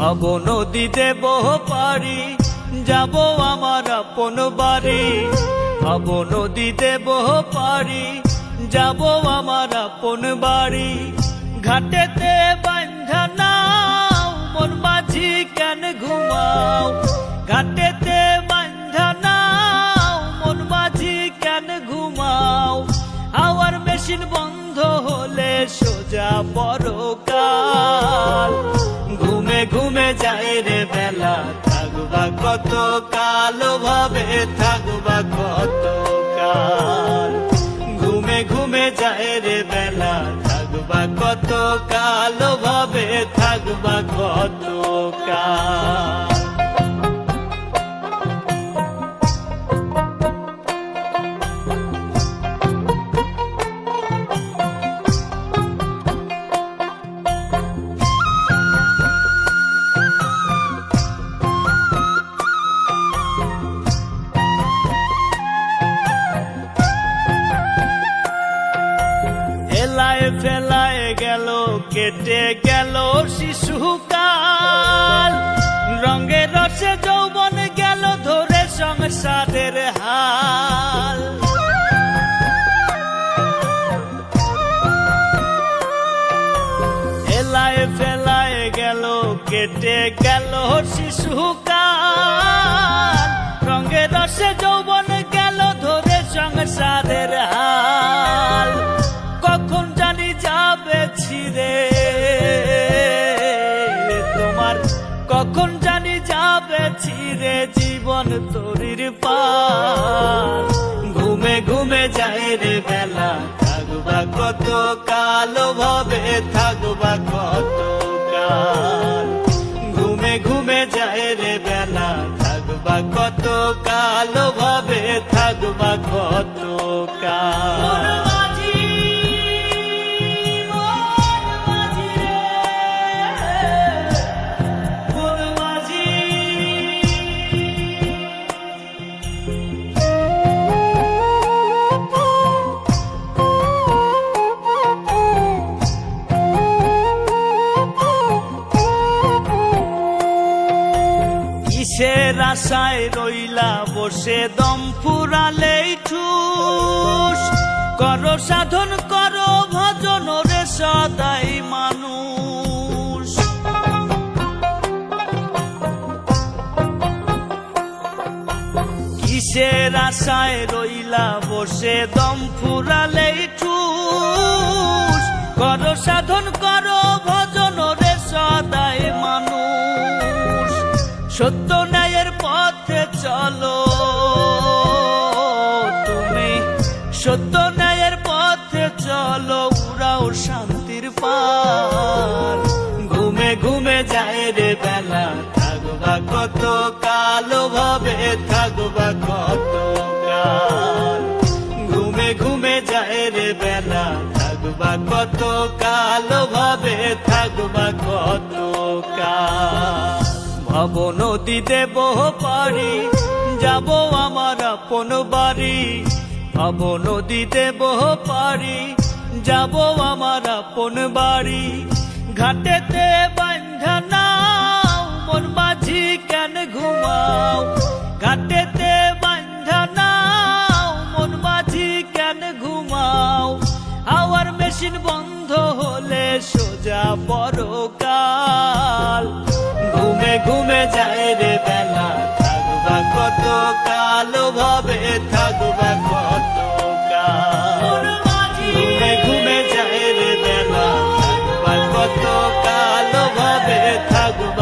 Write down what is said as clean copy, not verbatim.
ভাব নদী দেব পারি, যাব আমার আপন বাড়ি। ভাব নদী দেব পারি, যাব আমার আপন বাড়ি। ঘাটেতে বান্ধা নাও, মন মাঝি কেন ঘুমাও? ঘাটেতে বান্ধা নাও, মন মাঝি কেন ঘুমাও? হাওয়ার মেশিন বন্ধ হলে সোজা পরকাল। ঘুমে ঘুমে যায় রে বেলা, থাকবা কত কাল ভাবে, থাকবা কত কাল। ঘুমে ঘুমে যায় রে বেলা, থাকবা কত কাল ভাবে, থাকবা কত কাল। ফেলায় গেল, কেটে গেল শিশুকাল। রঙে রসে যৌবন গেল ধরে সংসারের হাল। এলায় ফেলায় গেল, কেটে গেল শিশুকাল। রঙে রসে যৌবন গেল ধরে সংসারের হাল। কখন জানি যাবে ছিড়ে তোমার, কখন জানি যাবে ছিড়ে জীবন তরির পাল। ঘুমে ঘুমে যায় রে বেলা, থাকবা কত কাল ভাবে, থাকবা কত কাল। ঘুমে ঘুমে যায় রে বেলা, থাকবা কত কাল ভাবে, থাকবা কত কাল। কিসের আশায় রইলা বসে, দম ফুরালেই ঠুস। করো সাধন করো ভজন রে সদাই মানুষ। কিসের আশায় রইলা বসে, দম ফুরালেই ঠুস। করো সাধন করো ভজন রে সদাই মানুষ। সত্য ন্যায়ের পথে চলো তুমি, সত্য ন্যায়ের পথে চলো, উড়াও শান্তির পাল। ঘুমে ঘুমে যায় রে বেলা, থাকবা কত কাল ভাবে, থাকবা কত কাল। ঘুমে ঘুমে যায় রে বেলা, থাকবা কত কাল ভাবে, থাকবা কত কাল। ভাব নদী দেব পারি, যাব আমার আপন বাড়ি। ভাব নদী দেব পারি, যাব আমার আপন বাড়ি। ঘাটেতে বান্ধা নাও, মন মাঝি কেন ঘুমাও? ঘাটেতে বান্ধা নাও, মন মাঝি কেন ঘুমাও? হাওয়ার মেশিন বন্ধ হলে সোজা পরকাল। ঘুমে ঘুমে যায় রে বেলা, থাকবা কত কাল ভাবে, থাকবা কত কাল। ঘুমে ঘুমে যায় রে বেলা, থাকবা কত কাল ভাবে, থাকবা